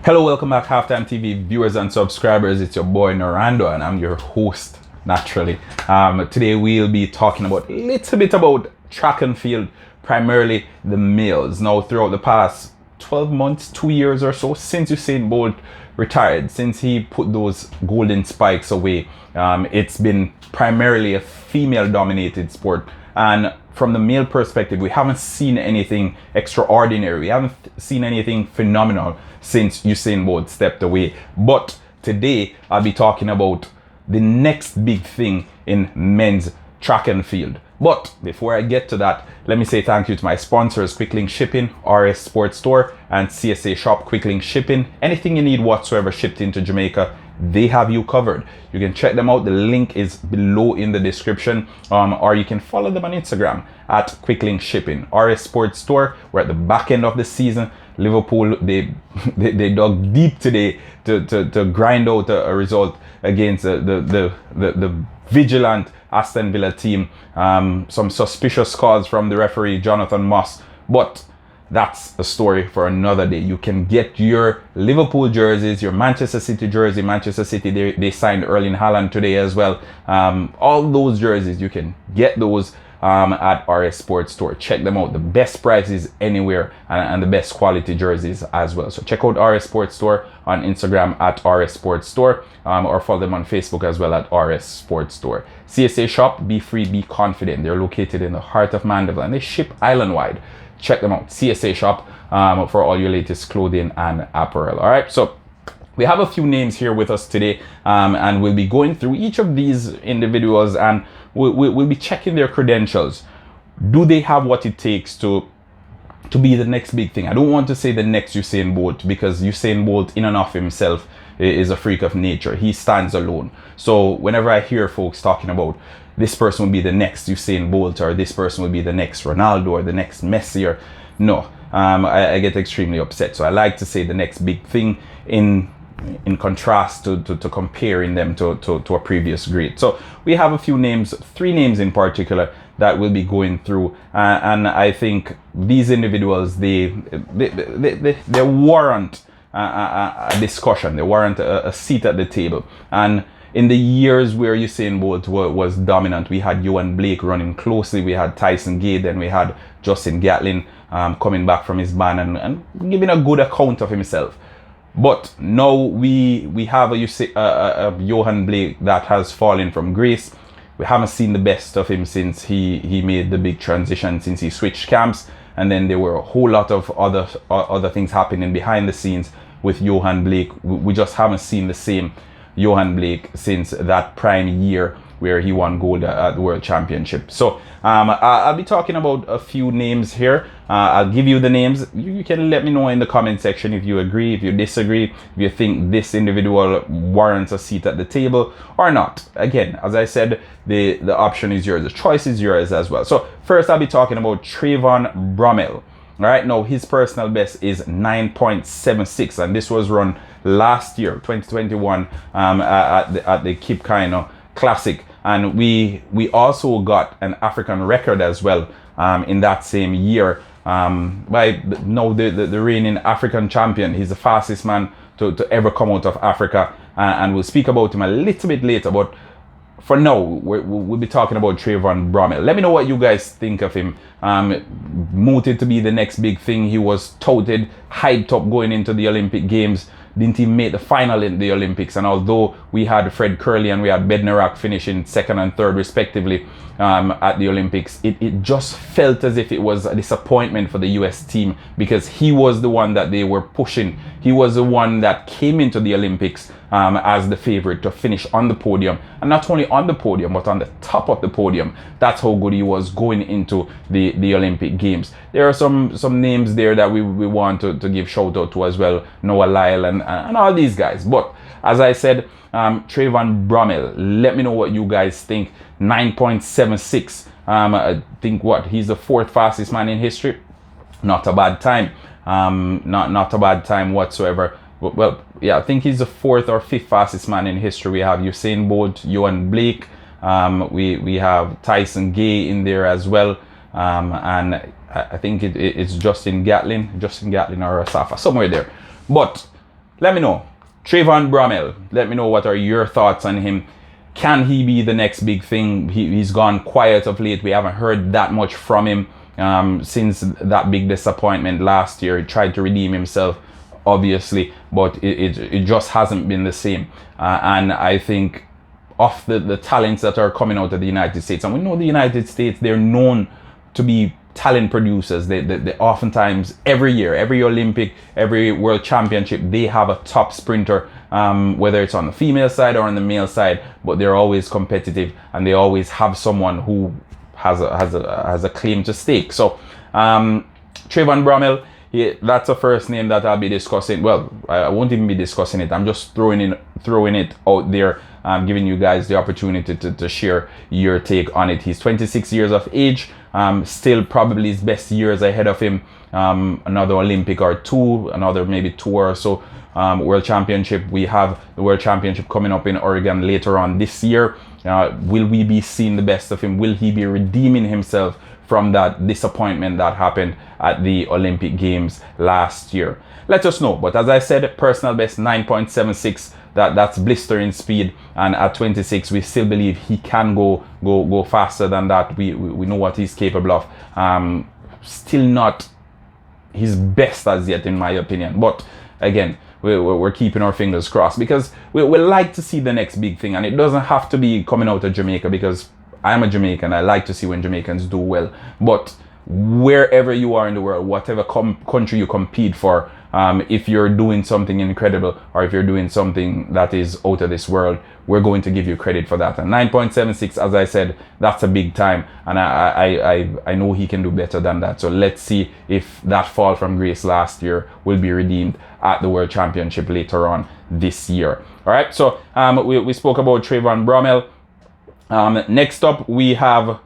Hello, welcome back, Halftime TV viewers and subscribers. It's your boy Norando, and I'm your host, naturally. Today we'll be talking about a little bit about track and field, primarily the males. Now, throughout the past 12 months, 2 years or so, since Usain Bolt retired, since he put those golden spikes away, it's been primarily a female-dominated sport. And from the male perspective, we haven't seen anything extraordinary. We haven't seen anything phenomenal since Usain Bolt stepped away. But today, I'll be talking about the next big thing in men's track and field. But before I get to that, let me say thank you to my sponsors, Quick Link Shipping, RS Sports Store, and CSA Shop. Quick Link Shipping, anything you need whatsoever shipped into Jamaica, they have you covered. You can check them out. The link is below in the description, or you can follow them on Instagram at Quick Link Shipping. RS Sports Store, we're at the back end of the season. Liverpool, they dug deep today to grind out a result against the vigilant Aston Villa team. Some suspicious calls from the referee Jonathan Moss, but that's a story for another day. You can get your Liverpool jerseys, your Manchester City jersey. Manchester City, they signed Erling Haaland today as well. All those jerseys, you can get those at RS Sports Store. Check them out. The best prices anywhere, and the best quality jerseys as well. So check out RS Sports Store on Instagram at RS Sports Store, or follow them on Facebook as well at RS Sports Store. CSA Shop, be free, be confident. They're located in the heart of Mandeville and they ship island-wide. Check them out, CSA Shop, for all your latest clothing and apparel. All right, so we have a few names here with us today, and we'll be going through each of these individuals, and we'll be checking their credentials. Do they have what it takes to be the next big thing? I don't want to say the next Usain Bolt, because Usain Bolt in and of himself is a freak of nature. He stands alone. So whenever I hear folks talking about this person will be the next Usain Bolt, or this person will be the next Ronaldo, or the next Messi, or no, I get extremely upset. So I like to say the next big thing in contrast to comparing them to a previous great. So we have a few names, 3 names in particular, that we'll be going through, and I think these individuals, they warrant a discussion. They warrant a seat at the table. And in the years where Usain Bolt was dominant, we had Johan Blake running closely, we had Tyson Gay, then we had Justin Gatlin coming back from his ban and giving a good account of himself. But now we have a Johan Blake that has fallen from grace. We haven't seen the best of him since he made the big transition, since he switched camps, and then there were a whole lot of other things happening behind the scenes with Johan Blake. We just haven't seen the same Johan Blake since that prime year where he won gold at the World Championship. So I'll be talking about a few names here. I'll give you the names. You can let me know in the comment section if you agree, if you disagree, if you think this individual warrants a seat at the table or not. Again, as I said, the option is yours. The choice is yours as well. So first, I'll be talking about Trayvon Bramel. All right, now his personal best is 9.76, and this was run last year, 2021, at the Cape Kaino Classic. And we also got an African record as well in that same year by the reigning African champion. He's the fastest man to ever come out of Africa, and we'll speak about him a little bit later. But for now, we'll be talking about Trayvon Brommel. Let me know what you guys think of him. Mooted to be the next big thing. He was touted, hyped up going into the Olympic Games. Didn't even make the final in the Olympics. And although we had Fred Curley and we had Bednarak finishing 2nd and 3rd respectively at the Olympics, it just felt as if it was a disappointment for the US team, because he was the one that they were pushing. He was the one that came into the Olympics as the favorite to finish on the podium, and not only on the podium but on the top of the podium. That's how good he was going into the Olympic Games. There are some names there that we want to give shout out to as well, Noah Lyle and all these guys. But as I said, Trayvon Brommel, let me know what you guys think. 9.76. I think he's the 4th fastest man in history. Not a bad time. Not a bad time whatsoever. Well, yeah, I think he's the 4th or 5th fastest man in history. We have Usain Bolt, Johan Blake, we have Tyson Gay in there as well, and I think it's Justin Gatlin or Asafa, somewhere there. But let me know. Trayvon Bramel, let me know what are your thoughts on him. Can he be the next big thing? He's gone quiet of late. We haven't heard that much from him since that big disappointment last year. He tried to redeem himself, obviously, but it just hasn't been the same. And I think of the talents that are coming out of the United States, and we know the United States, they're known to be talent producers. They oftentimes, every year, every Olympic, every World Championship, they have a top sprinter, whether it's on the female side or on the male side, but they're always competitive and they always have someone who has a claim to stake. So Trayvon Brommel, that's the first name that I'll be discussing. Well, I won't even be discussing it. I'm just throwing it out there, giving you guys the opportunity to share your take on it. He's 26 years of age, still probably his best years ahead of him. Another Olympic or two, another maybe two or so World Championship. We have the World Championship coming up in Oregon later on this year. Will we be seeing the best of him? Will he be redeeming himself from that disappointment that happened at the Olympic Games last year? Let us know. But as I said, personal best 9.76. That's blistering speed, and at 26 we still believe he can go faster than that. We know what he's capable of. Still not his best as yet, in my opinion, but again, we're keeping our fingers crossed, because we like to see the next big thing, and it doesn't have to be coming out of Jamaica, because I'm a Jamaican. I like to see when Jamaicans do well. But wherever you are in the world, whatever country you compete for, if you're doing something incredible, or if you're doing something that is out of this world, we're going to give you credit for that. And 9.76, as I said, that's a big time, and I know he can do better than that. So let's see if that fall from grace last year will be redeemed at the World Championship later on this year. All right, so we spoke about Trayvon Brommel. Next up we have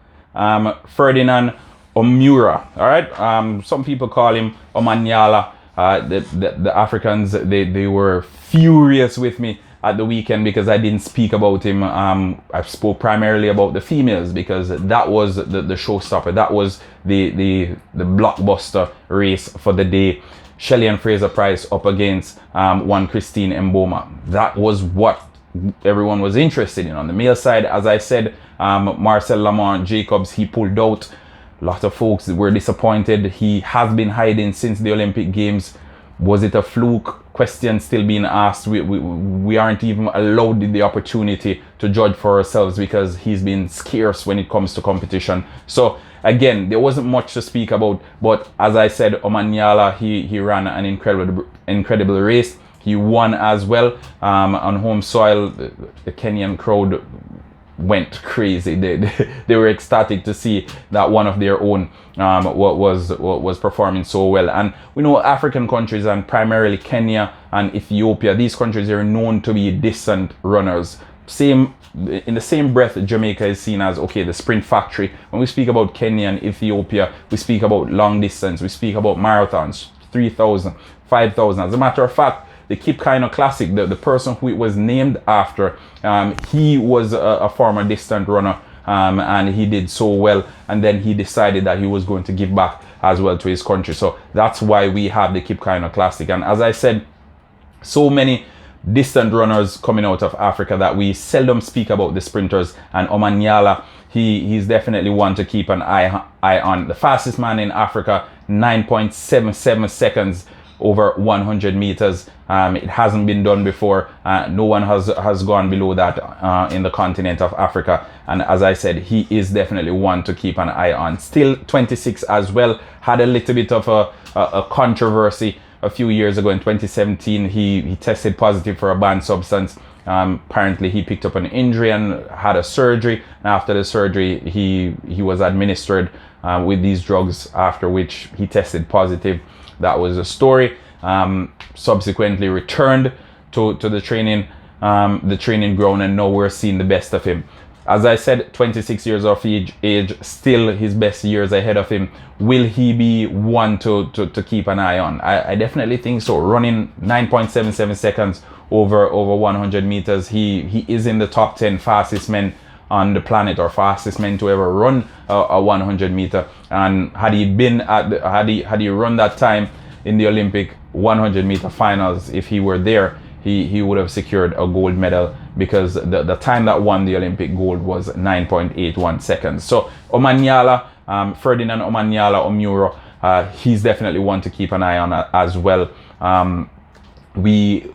Ferdinand Omura. All right, some people call him Omanyala. The Africans, they were furious with me at the weekend because I didn't speak about him. I spoke primarily about the females, because that was the showstopper. That was the blockbuster race for the day. Shelley and Fraser Price up against one Christine Mboma. That was what everyone was interested in. On the male side, as I said, Marcel Lamont Jacobs, he pulled out. A lot of folks were disappointed. He has been hiding since the Olympic Games. Was it a fluke? Question still being asked. We aren't even allowed the opportunity to judge for ourselves, because he's been scarce when it comes to competition. So again, there wasn't much to speak about. But as I said, Omanyala, he ran an incredible race. He won as well on home soil. The Kenyan crowd went crazy. They were ecstatic to see that one of their own was performing so well. And we know African countries, and primarily Kenya and Ethiopia, these countries are known to be distant runners. In the same breath, Jamaica is seen as, okay, the sprint factory. When we speak about Kenya and Ethiopia, we speak about long distance, we speak about marathons, 3,000, 5,000. As a matter of fact, the Kip Keino Classic, the person who it was named after, he was a former distant runner, and he did so well, and then he decided that he was going to give back as well to his country. So that's why we have the Kip Keino Classic. And as I said, so many distant runners coming out of Africa that we seldom speak about the sprinters, and Omanyala, he's definitely one to keep an eye on. The fastest man in Africa, 9.77 seconds over 100 meters. It hasn't been done before. No one has gone below that in the continent of Africa. And as I said, he is definitely one to keep an eye on. Still 26 as well. Had a little bit of a controversy a few years ago in 2017. He tested positive for a banned substance. Apparently he picked up an injury and had a surgery. And after the surgery, he was administered with these drugs, after which he tested positive. That was the story. Subsequently returned to the training ground, and now we're seeing the best of him. As I said, 26 years of age, still his best years ahead of him. Will he be one to keep an eye on? I definitely think so. Running 9.77 seconds over 100 meters, he is in the top 10 fastest men on the planet, or fastest men to ever run a 100 meter. And had he run that time in the Olympic 100-meter finals. If he were there, he would have secured a gold medal, because the time that won the Olympic gold was 9.81 seconds. So Omanyala, Ferdinand Omanyala Omuro, he's definitely one to keep an eye on as well. We've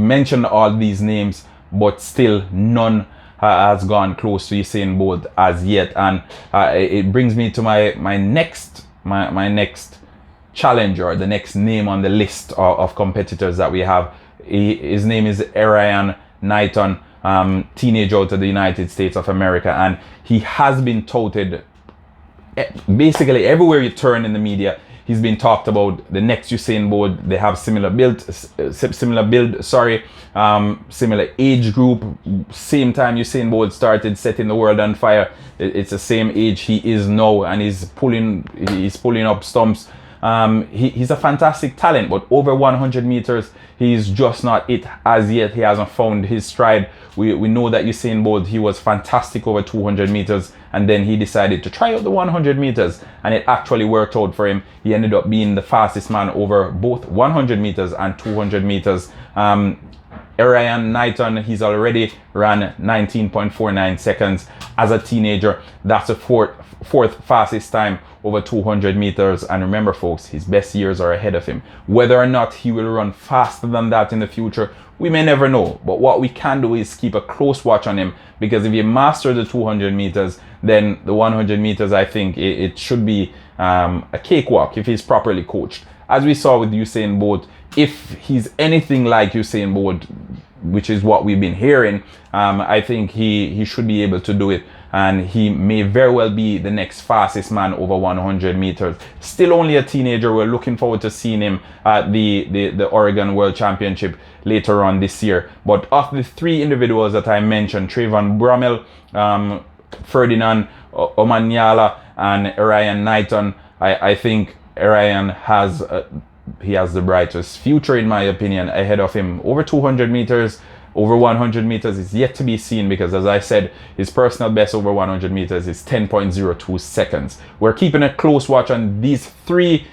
mentioned all these names, but still none has gone close to Usain Bolt as yet. And it brings me to my next challenger, the next name on the list of competitors that we have. His name is Erian Knighton, teenager out of the United States of America, and he has been touted basically everywhere you turn in the media. He's been talked about, the next Usain Bolt. They have similar build, similar age group. Same time Usain Bolt started setting the world on fire. It's the same age he is now, and he's pulling up stumps. He's a fantastic talent, but over 100 meters, he's just not it as yet. He hasn't found his stride. We know that Usain Bolt, he was fantastic over 200 meters, and then he decided to try out the 100 meters, and it actually worked out for him. He ended up being the fastest man over both 100 meters and 200 meters. Erian Knighton, he's already ran 19.49 seconds as a teenager. That's the fourth fastest time over 200 meters. And remember, folks, his best years are ahead of him. Whether or not he will run faster than that in the future, we may never know. But what we can do is keep a close watch on him, because if he masters the 200 meters, then the 100 meters, I think it should be a cakewalk if he's properly coached. As we saw with Usain Bolt, if he's anything like Usain Bolt, which is what we've been hearing, I think he should be able to do it, and he may very well be the next fastest man over 100 meters. Still only a teenager. We're looking forward to seeing him at the Oregon World Championship later on this year. But of the three individuals that I mentioned, Trayvon Bramel, Ferdinand Omanyala, and Erian Knighton, I think Erian has the brightest future, in my opinion, ahead of him. Over 200 meters, over 100 meters is yet to be seen, because, as I said, his personal best over 100 meters is 10.02 seconds. We're keeping a close watch on these three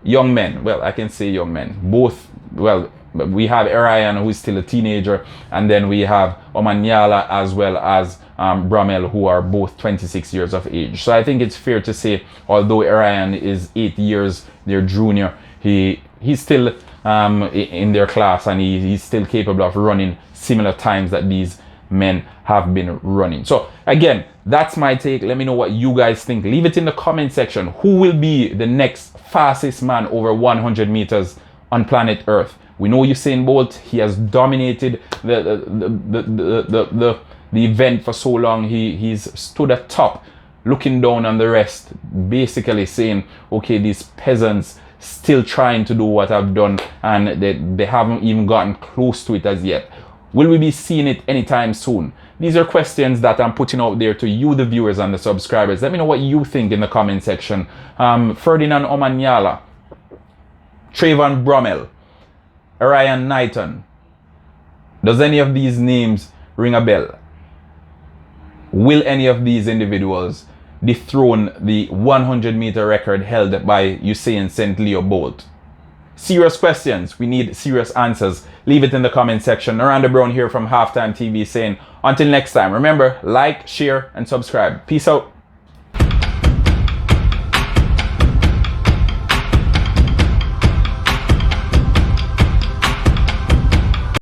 young men. Well, I can say young men. Both, well, we have Erian, who is still a teenager, and then we have Omanyala as well as Bromell, who are both 26 years of age. So I think it's fair to say, although Erian is 8 years their junior, he's still in their class, and he's still capable of running similar times that these men have been running. So again, that's my take. Let me know what you guys think. Leave it in the comment section. Who will be the next fastest man over 100 meters on planet Earth? We know Usain Bolt. He has dominated the event for so long. He's stood at top, looking down on the rest, basically saying, okay, these peasants still trying to do what I've done, and they haven't even gotten close to it as yet. Will we be seeing it anytime soon? These are questions that I'm putting out there to you, the viewers and the subscribers. Let me know what you think in the comment section. Ferdinand Omanyala, Trayvon Brommel, Erian Knighton. Does any of these names ring a bell? Will any of these individuals dethrone the 100-meter record held by Usain St. Leo Bolt? Serious questions. We need serious answers. Leave it in the comment section. Miranda Brown here from HalftimeTv saying, until next time, remember, like, share, and subscribe. Peace out.